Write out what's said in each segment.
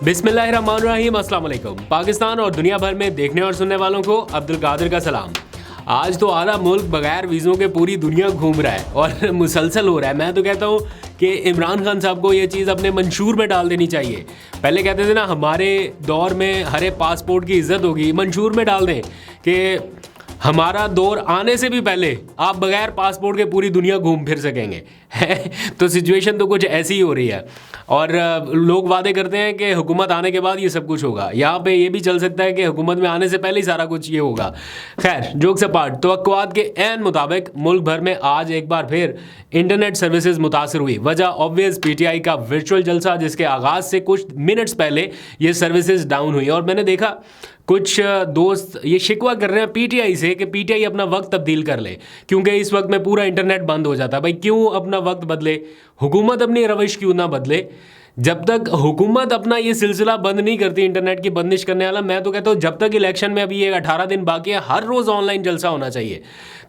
बिस्मिल्लाहिर्रहमानिर्रहीम, अस्सलाम वालेकुम। पाकिस्तान और दुनिया भर में देखने और सुनने वालों को अब्दुल कादिर का सलाम। आज तो आधा मुल्क बगैर वीज़ों के पूरी दुनिया घूम रहा है और मुसलसल हो रहा है। मैं तो कहता हूँ कि इमरान खान साहब को ये चीज़ अपने मंशूर में डाल देनी चाहिए। पहले कहते थे ना, हमारे दौर में हरे पासपोर्ट की इज्जत होगी, मंशूर में डाल दें कि हमारा दौर आने से भी पहले आप बगैर पासपोर्ट के पूरी दुनिया घूम फिर सकेंगे। तो सिचुएशन तो कुछ ऐसी ही हो रही है और लोग वादे करते हैं कि हुकूमत आने के बाद ये सब कुछ होगा। यहाँ पे ये भी चल सकता है कि हुकूमत में आने से पहले ही सारा कुछ ये होगा। खैर, जोक्स अपार्ट, तवक्कुआत के ऐन मुताबिक मुल्क भर में आज एक बार फिर इंटरनेट सर्विसेज मुतासर हुई। वजह ऑब्वियस, पीटीआई का वर्चुअल जलसा जिसके आगाज़ से कुछ मिनट्स पहले ये सर्विसेज डाउन हुई और मैंने देखा कुछ दोस्त ये शिकवा कर रहे हैं पीटीआई से कि पीटीआई अपना वक्त तब्दील कर ले, क्योंकि इस वक्त में पूरा इंटरनेट बंद हो जाता है। भाई क्यों अपना वक्त बदले, हुकूमत अपनी रविश क्यों ना बदले? जब तक हुकूमत अपना ये सिलसिला बंद नहीं करती इंटरनेट की बंदिश करने वाला, मैं तो कहता हूँ जब तक इलेक्शन में अभी ये 18 दिन बाकी है, हर रोज़ ऑनलाइन जलसा होना चाहिए।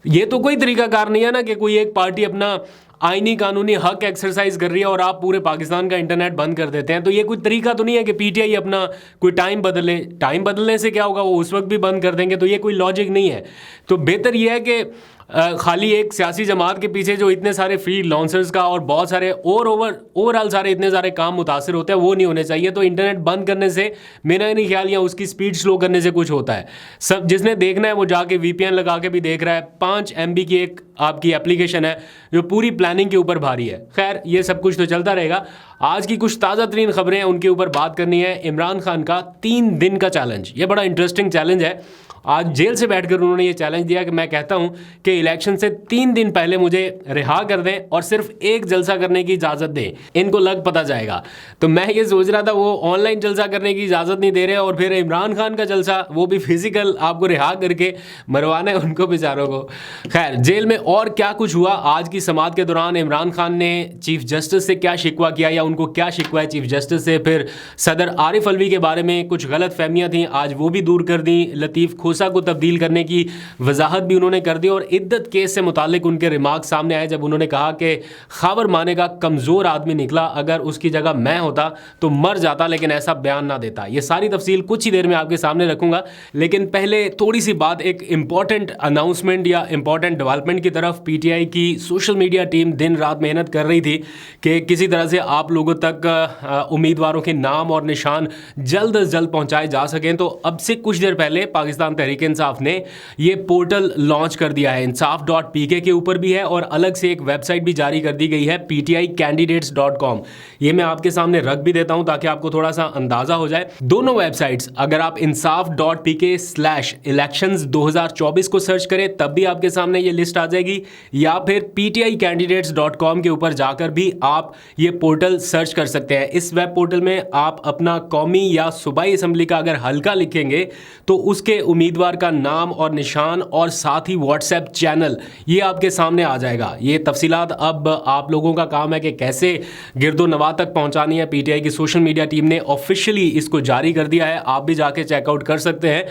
ये तो कोई तरीकाकार नहीं है ना कि कोई एक पार्टी अपना आईनी कानूनी हक एक्सरसाइज कर रही है और आप पूरे पाकिस्तान का इंटरनेट बंद कर देते हैं। तो ये कोई तरीका तो नहीं है कि पीटीआई अपना कोई टाइम बदले। टाइम बदलने से क्या होगा, वो उस वक्त भी बंद कर देंगे। तो ये कोई लॉजिक नहीं है। तो बेहतर ये है कि खाली एक सियासी जमात के पीछे जो इतने सारे फ्री लॉन्चर्स का और बहुत सारे ओवरऑल सारे इतने सारे काम मुतासर होते हैं, वो नहीं होने चाहिए। तो इंटरनेट बंद करने से मेरा नहीं ख्याल या उसकी स्पीड स्लो करने से कुछ होता है। सब जिसने देखना है वो जाके वीपीएन लगा के भी देख रहा है। 5 MB की एक आपकी एप्लीकेशन है जो पूरी प्लानिंग के ऊपर भारी है। खैर, ये सब कुछ तो चलता रहेगा। आज की कुछ ताज़ा तरीन खबरें हैं, उनके ऊपर बात करनी है। इमरान खान का 3 दिन का चैलेंज, ये बड़ा इंटरेस्टिंग चैलेंज है। आज जेल से बैठकर उन्होंने ये चैलेंज दिया कि मैं कहता हूं कि इलेक्शन से 3 दिन पहले मुझे रिहा कर दें और सिर्फ एक जलसा करने की इजाज़त दें, इनको लग पता जाएगा। तो मैं ये सोच रहा था वो ऑनलाइन जलसा करने की इजाज़त नहीं दे रहे और फिर इमरान खान का जलसा, वो भी फिजिकल, आपको रिहा करके मरवाना है उनको बेचारों को। खैर, जेल में और क्या कुछ हुआ आज की समाअत के दौरान, इमरान खान ने चीफ जस्टिस से क्या शिकवा किया या उनको क्या शिकवा है चीफ जस्टिस से, फिर सदर आरिफ अलवी के बारे में कुछ गलत फहमियाँ थी, आज वो भी दूर कर दी। लतीफ़ खोसा को तब्दील करने की वजाहत भी उन्होंने कर दी और इद्दत केस से मुतालिक उनके रिमार्क सामने आए जब उन्होंने कहा कि खाबर माने का कमज़ोर आदमी निकला, अगर उसकी जगह मैं होता तो मर जाता, लेकिन ऐसा बयान ना देता। ये सारी तफसील कुछ ही देर में आपके सामने रखूंगा, लेकिन पहले थोड़ी सी बात, एक इंपॉर्टेंट अनाउंसमेंट या इंपॉर्टेंट डेवलपमेंट की तरफ। पीटीआई की सोशल मीडिया टीम दिन रात मेहनत कर रही थी कि किसी तरह से आप लोगों तक उम्मीदवारों के नाम और निशान जल्द अज जल्द पहुंचाए जा सकें। तो अब से कुछ देर पहले पाकिस्तान तहरीक इंसाफ ने ये पोर्टल लॉन्च कर दिया है। इंसाफ.pk के ऊपर भी है और अलग से एक वेबसाइट भी जारी कर दी गई है, pticandidates.com। ये मैं आपके सामने रख भी देता हूं ताकि आपको थोड़ा सा अंदाजा हो जाए। दोनों वेबसाइट्स, अगर आप insaf.pk/elections 2024 को सर्च करें तब भी आपके सामने ये लिस्ट आ जाएगी, या फिर pticandidates.com के ऊपर जाकर भी आप ये पोर्टल सर्च कर सकते हैं। इस वेब पोर्टल में आप अपना कौमी या सूबाई असम्बली का अगर हल्का लिखेंगे तो उसके उम्मीदवार का नाम और निशान और साथ ही व्हाट्सएप चैनल ये आपके सामने आ जाएगा। ये तफसीलात अब आप लोगों का काम है कि कैसे गिरदो नवा तक पहुंचानी है। पीटीआई की सोशल मीडिया टीम ने ऑफिशियली इसको जारी कर दिया है, आप भी जाके चेकआउट कर सकते हैं।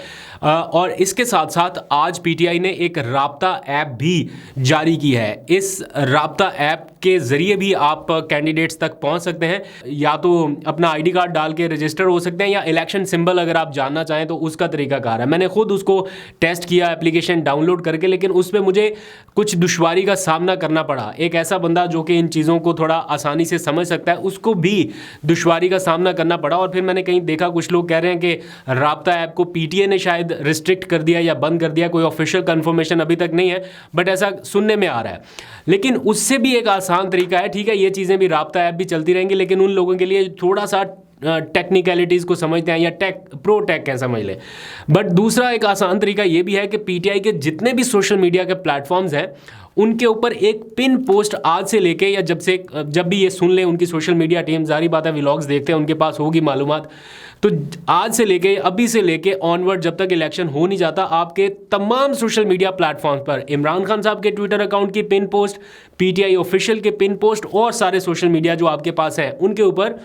और इसके साथ साथ आज पीटीआई ने एक राब्ता ऐप भी जारी की है। इस राब्ता ऐप के ज़रिए भी आप कैंडिडेट्स तक पहुंच सकते हैं, या तो अपना आईडी कार्ड डाल के रजिस्टर हो सकते हैं या इलेक्शन सिंबल अगर आप जानना चाहें तो उसका तरीकाकार है। मैंने खुद उसको टेस्ट किया एप्लीकेशन डाउनलोड करके, लेकिन उसमें मुझे कुछ दुश्वारी का सामना करना पड़ा। एक ऐसा बंदा जो कि इन चीज़ों को थोड़ा आसानी से समझ सकता है, उसको भी दुश्वारी का सामना करना पड़ा। और फिर मैंने कहीं देखा कुछ लोग कह रहे हैं कि राब्ता ऐप को पीटीए ने शायद रिस्ट्रिक्ट कर दिया या बंद कर दिया, कोई ऑफिशियल कंफर्मेशन अभी तक नहीं है, बट ऐसा सुनने में आ रहा है। लेकिन उससे भी एक आसान तरीका है, ठीक है, ये चीज़ें भी राब्ता ऐप भी चलती रहेंगी, लेकिन उन लोगों के लिए थोड़ा सा टेक्निकलिटीज़ को समझते हैं या प्रो टेक कह समझ लें। बट दूसरा एक आसान तरीका ये भी है कि पीटीआई के जितने भी सोशल मीडिया के प्लेटफॉर्म्स हैं उनके ऊपर एक पिन पोस्ट आज से लेके, या जब भी ये सुन लें उनकी सोशल मीडिया टीम, जारी बात है व्लॉग्स देखते हैं, उनके पास होगी मालूमात, तो आज से लेके, अभी से लेके ऑनवर्ड जब तक इलेक्शन हो नहीं जाता, आपके तमाम सोशल मीडिया प्लेटफॉर्म पर इमरान खान साहब के ट्विटर अकाउंट की पिन पोस्ट, पीटीआई ऑफिशियल के पिन पोस्ट और सारे सोशल मीडिया जो आपके पास हैं उनके ऊपर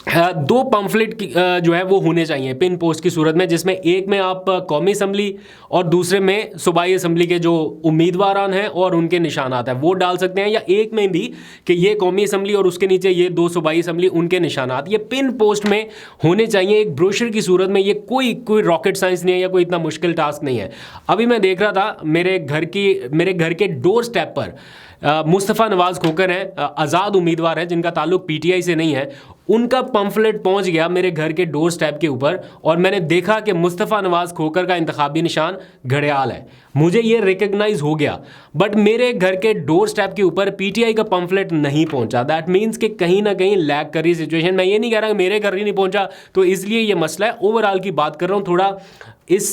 दो पम्फलेट जो है वो होने चाहिए पिन पोस्ट की सूरत में, जिसमें एक में आप कौमी असम्बली और दूसरे में सूबाई असम्बली के जो उम्मीदवारान हैं और उनके निशानात हैं वो डाल सकते हैं, या एक में भी कि ये कौमी असम्बली और उसके नीचे ये दो सूबाई असम्बली उनके निशानात, ये पिन पोस्ट में होने चाहिए एक ब्रोशर की सूरत में। ये कोई रॉकेट साइंस नहीं है या कोई इतना मुश्किल टास्क नहीं है। अभी मैं देख रहा था मेरे घर के डोर स्टेप पर मुस्तफ़ा नवाज़ खोकर हैं, आज़ाद उम्मीदवार हैं जिनका ताल्लुक पीटीआई से नहीं है, उनका पम्फलेट पहुंच गया मेरे घर के डोर स्टेप के ऊपर और मैंने देखा कि मुस्तफ़ा नवाज़ खोकर का इंतखाबी निशान घड़ियाल है। मुझे ये रिकग्नाइज हो गया, बट मेरे घर के डोर स्टेप के ऊपर पीटीआई का पम्फलेट नहीं पहुंचा। दैट मीन्स कि कहीं ना कहीं लैग कर रही सिचुएशन। मैं ये नहीं कह रहा कि मेरे घर ही नहीं पहुंचा तो इसलिए ये मसला है, ओवरऑल की बात कर रहा हूँ। थोड़ा इस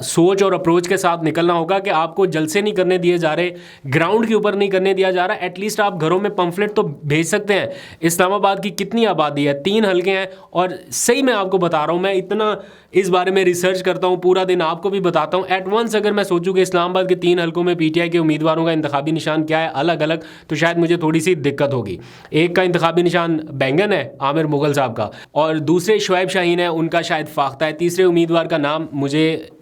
सोच और अप्रोच के साथ निकलना होगा कि आपको जलसे नहीं करने दिए जा रहे, ग्राउंड के ऊपर नहीं करने दिया जा रहा। एटलीस्ट आप घरों में पम्फलेट तो भेज सकते हैं। इस्लामाबाद की कितनी आबादी है, 3 हल्के हैं, और सही मैं आपको बता रहा हूँ, मैं इतना इस बारे में रिसर्च करता हूँ पूरा दिन, आपको भी बताता हूँ। एट वंस अगर मैं सोचूं कि इस्लामाबाद के 3 हल्कों में पीटीआई के उम्मीदवारों का इंतखाबी निशान क्या है अलग अलग, तो शायद मुझे थोड़ी सी दिक्कत होगी। एक का इंतखाबी निशान बैंगन है आमिर मुगल साहब का, और दूसरे शुएब शाहीन है, उनका शायद फाख्ता है। तीसरे उम्मीदवार का नाम मुझे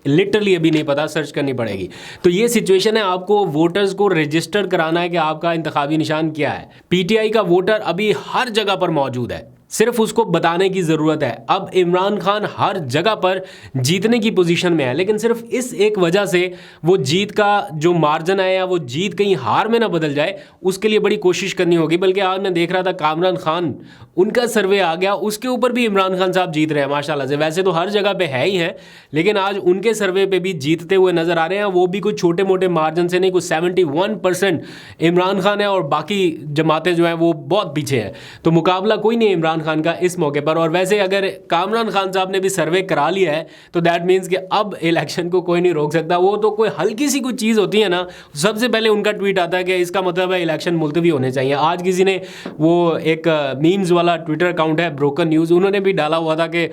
लिटरली अभी नहीं पता, सर्च करनी पड़ेगी। तो ये सिचुएशन है, आपको वोटर्स को रजिस्टर कराना है कि आपका इंतखाबी निशान क्या है। पीटीआई का वोटर अभी हर जगह पर मौजूद है, सिर्फ उसको बताने की ज़रूरत है। अब इमरान खान हर जगह पर जीतने की पोजीशन में है, लेकिन सिर्फ इस एक वजह से वो जीत का जो मार्जिन है या वो जीत कहीं हार में ना बदल जाए, उसके लिए बड़ी कोशिश करनी होगी। बल्कि आज मैं देख रहा था कामरान खान, उनका सर्वे आ गया, उसके ऊपर भी इमरान खान साहब जीत रहे हैं माशाल्लाह से। वैसे तो हर जगह पे है ही है, लेकिन आज उनके सर्वे पे भी जीतते हुए नज़र आ रहे हैं। वो भी कुछ छोटे मोटे मार्जिन से नहीं, कुछ 71% इमरान खान है और बाकी जमातें जो हैं वो बहुत पीछे हैं। तो मुकाबला कोई नहीं है इमरान खान का इस मौके पर। और वैसे अगर कामरान खान साहब ने भी सर्वे करा लिया है तो दैट मीन्स कि अब इलेक्शन को कोई नहीं रोक सकता। वो तो कोई हल्की सी कोई चीज़ होती है ना, सबसे पहले उनका ट्वीट आता है कि इसका मतलब है इलेक्शन मुलतवी होने चाहिए। आज किसी ने वो एक मीम्स वाला ट्विटर अकाउंट है ब्रोकन न्यूज़, उन्होंने भी डाला हुआ था कि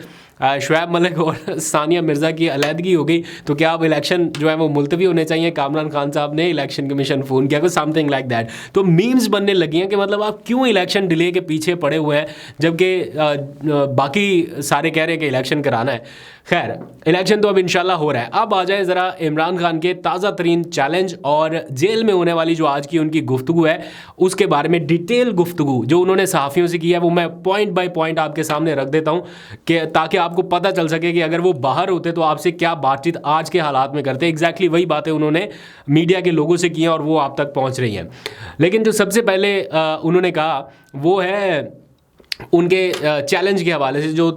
शुएब मलिक और सानिया मिर्ज़ा की अलहदगी हो गई तो क्या अब इलेक्शन जो है वो मुलतवी होने चाहिए। कामरान खान साहब ने इलेक्शन कमीशन फ़ोन किया, कुछ समथिंग लाइक दैट। तो मीम्स बनने लगी हैं कि मतलब आप क्यों इलेक्शन डिले के पीछे पड़े हुए हैं, जबकि बाकी सारे कह रहे हैं कि इलेक्शन कराना है। खैर, इलेक्शन तो अब इंशाल्लाह हो रहा है। अब आ जाए ज़रा इमरान खान के ताज़ा तरीन चैलेंज और जेल में होने वाली जो आज की उनकी गुफ्तगू है उसके बारे में। डिटेल गुफ्तगू जो उन्होंने सहाफ़ियों से की है वो मैं पॉइंट बाय पॉइंट आपके सामने रख देता हूँ कि ताकि आपको पता चल सके कि अगर वो बाहर होते तो आपसे क्या बातचीत आज के हालात में करते। एग्जैक्टली वही बातें उन्होंने मीडिया के लोगों से की हैं और वो आप तक पहुँच रही हैं। लेकिन जो सबसे पहले उन्होंने कहा वो है उनके चैलेंज के हवाले से, जो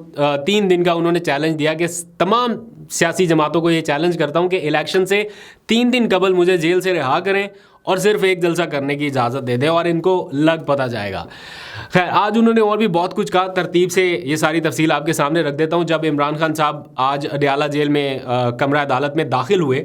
3 दिन का उन्होंने चैलेंज दिया कि तमाम सियासी जमातों को ये चैलेंज करता हूँ कि इलेक्शन से 3 दिन कबल मुझे जेल से रिहा करें और सिर्फ एक जलसा करने की इजाज़त दे दें और इनको लग पता जाएगा। खैर, आज उन्होंने और भी बहुत कुछ कहा, तरतीब से ये सारी तफसील आपके सामने रख देता हूँ। जब इमरान खान साहब आज अडयाला जेल में कमरा अदालत में दाखिल हुए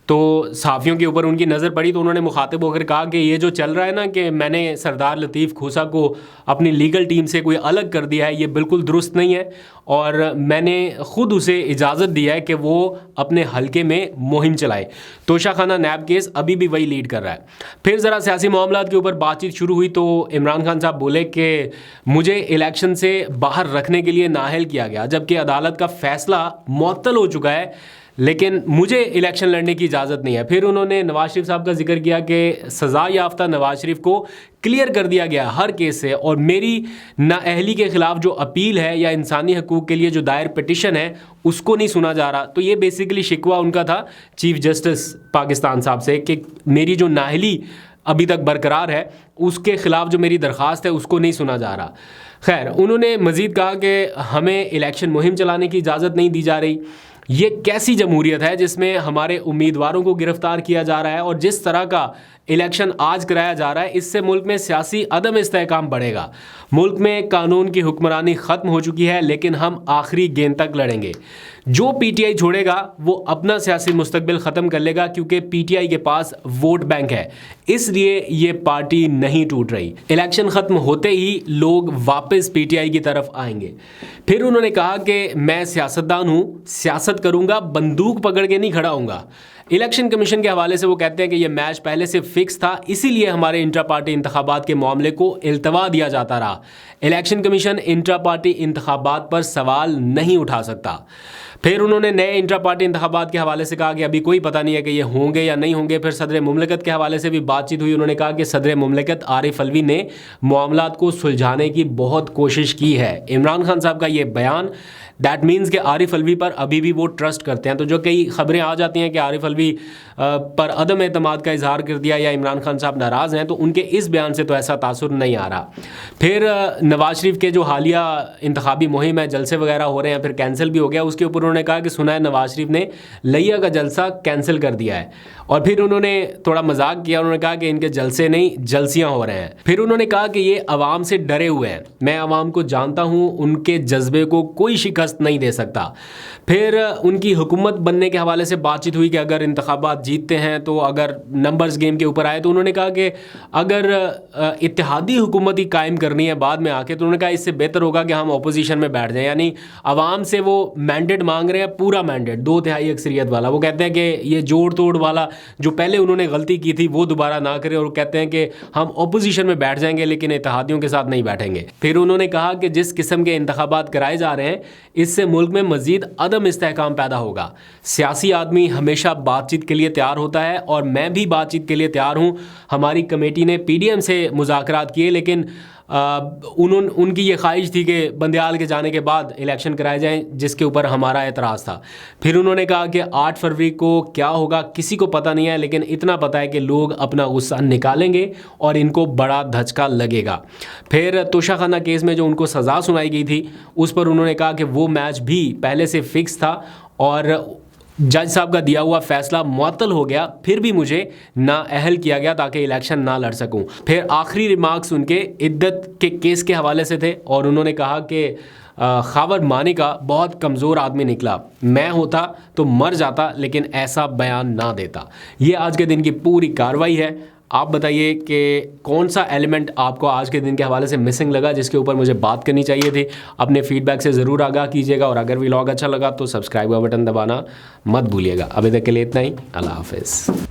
तो सहाफ़ियों के ऊपर उनकी नज़र पड़ी तो उन्होंने मुखातिब होकर कहा कि ये जो चल रहा है ना कि मैंने सरदार लतीफ़ खोसा को अपनी लीगल टीम से कोई अलग कर दिया है, ये बिल्कुल दुरुस्त नहीं है और मैंने ख़ुद उसे इजाज़त दी है कि वो अपने हलके में मुहिम चलाए। तोशाखाना नैब केस अभी भी वही लीड कर रहा है। फिर ज़रा सियासी मामलात के ऊपर बातचीत शुरू हुई तो इमरान खान साहब बोले कि मुझे इलेक्शन से बाहर रखने के लिए नाअहल किया गया, जबकि अदालत का फ़ैसला मुअत्तल हो चुका है, लेकिन मुझे इलेक्शन लड़ने की इजाज़त नहीं है। फिर उन्होंने नवाज शरीफ साहब का जिक्र किया कि सज़ा याफ्ता नवाज शरीफ को क्लियर कर दिया गया हर केस से और मेरी नाअहली के ख़िलाफ़ जो अपील है या इंसानी हकूक़ के लिए जो दायर पिटिशन है उसको नहीं सुना जा रहा। तो ये बेसिकली शिकवा उनका था चीफ़ जस्टिस पाकिस्तान साहब से कि मेरी जो नाअहली अभी तक बरकरार है उसके ख़िलाफ़ जो मेरी दरख्वास्त है उसको नहीं सुना जा रहा। खैर, उन्होंने मज़ीद कहा कि हमें इलेक्शन मुहिम चलाने की इजाज़त नहीं दी जा रही। ये कैसी जमहूरियत है जिसमें हमारे उम्मीदवारों को गिरफ्तार किया जा रहा है और जिस तरह का इलेक्शन आज कराया जा रहा है इससे मुल्क में सियासी अदम इस्तेहकाम बढ़ेगा। मुल्क में कानून की हुक्मरानी ख़त्म हो चुकी है, लेकिन हम आखिरी गेंद तक लड़ेंगे। जो पीटीआई छोड़ेगा वो अपना सियासी मुस्तकबिल ख़त्म कर लेगा क्योंकि पीटीआई के पास वोट बैंक है, इसलिए ये पार्टी नहीं टूट रही। इलेक्शन ख़त्म होते ही लोग वापस पीटीआई की तरफ आएंगे। फिर उन्होंने कहा कि मैं सियासतदान हूँ, सियासत करूँगा, बंदूक पकड़ के नहीं खड़ा हूँगा। इलेक्शन कमीशन के हवाले से वो कहते हैं कि ये मैच पहले से फिक्स था, इसीलिए हमारे इंट्रा पार्टी इंतखाबात के मामले को इल्तवा दिया जाता रहा। इलेक्शन कमीशन इंट्रा पार्टी इंतखाबात पर सवाल नहीं उठा सकता। फिर उन्होंने नए इंट्रा पार्टी इंतखाबात के हवाले से कहा कि अभी कोई पता नहीं है कि ये होंगे या नहीं होंगे। फिर सदर मुमलिकत के हवाले से भी बातचीत हुई। उन्होंने कहा कि सदर मुमलिकत आरिफ अलवी ने मामलात को सुलझाने की बहुत कोशिश की है। इमरान खान साहब का ये बयान दैट मीन्स कि आरिफ अलवी पर अभी भी वो ट्रस्ट करते हैं। तो जो कई खबरें आ जाती हैं कि आरिफ अलवी पर अदम एतमाद का इजहार कर दिया या इमरान खान साहब नाराज़ हैं, तो उनके इस बयान से तो ऐसा तासुर नहीं आ रहा। फिर नवाज शरीफ के जो हालिया इंतखाबी मुहिम है, जलसे वगैरह हो रहे हैं, फिर कैंसिल भी हो गया। उसके ऊपर उन्होंने कहा कि सुना है नवाज शरीफ ने लिया का जलसा कैंसिल कर दिया है। और फिर उन्होंने थोड़ा मजाक किया, उन्होंने कहा कि इनके जलसे नहीं जलसियाँ हो रहे हैं। फिर उन्होंने कहा कि ये अवाम से डरे हुए हैं, मैं अवाम को जानता हूँ, उनके जज्बे को कोई शिकस्त नहीं दे सकता। फिर उनकी हुकूमत बनने के हवाले से बातचीत हुई कि अगर इंतखाबात जीतते हैं तो अगर नंबर्स गेम के ऊपर आए तो उन्होंने कहा कि अगर इत्तेहादी हुकूमत ही कायम करनी है बाद में आके, तो उन्होंने कहा इससे बेहतर होगा कि हम अपोजिशन में बैठ जाएं। यानी अवाम से वो मैंडेट मांग रहे हैं, पूरा मैंडेट 2/3 अक्सरियत वाला। वो कहते हैं कि ये जोड़ तोड़ वाला जो पहले उन्होंने गलती की थी वो दोबारा ना करें, और कहते हैं कि हम अपोजिशन में बैठ जाएंगे लेकिन इत्तेहादियों के साथ नहीं बैठेंगे। फिर उन्होंने कहा कि जिस किस्म के इंतखाबात कराए जा रहे हैं इससे मुल्क में मजीद अदम इस्तेहकाम पैदा होगा। सियासी आदमी हमेशा बातचीत के लिए तैयार होता है और मैं भी बातचीत के लिए तैयार हूँ। हमारी कमेटी ने PDM से मुज़ाकरात किए, लेकिन उनकी ये ख्वाहिश थी कि बंदियाल के जाने के बाद इलेक्शन कराए जाएं, जिसके ऊपर हमारा एतराज़ था। फिर उन्होंने कहा कि 8 फरवरी को क्या होगा किसी को पता नहीं है, लेकिन इतना पता है कि लोग अपना गुस्सा निकालेंगे और इनको बड़ा धचका लगेगा। फिर तोशाखाना केस में जो उनको सज़ा सुनाई गई थी उस पर उन्होंने कहा कि वो मैच भी पहले से फिक्स था और जज साहब का दिया हुआ फैसला मुअत्तल हो गया, फिर भी मुझे नाअहल किया गया ताकि इलेक्शन ना लड़ सकूं। फिर आखिरी रिमार्क्स उनके इद्दत के केस के हवाले से थे और उन्होंने कहा कि खावर मानी का बहुत कमज़ोर आदमी निकला, मैं होता तो मर जाता लेकिन ऐसा बयान ना देता। ये आज के दिन की पूरी कार्रवाई है। आप बताइए कि कौन सा एलिमेंट आपको आज के दिन के हवाले से मिसिंग लगा जिसके ऊपर मुझे बात करनी चाहिए थी। अपने फीडबैक से ज़रूर आगाह कीजिएगा और अगर व्लॉग अच्छा लगा तो सब्सक्राइब का बटन दबाना मत भूलिएगा। अभी तक के लिए इतना ही। अल्लाह हाफ़िज़।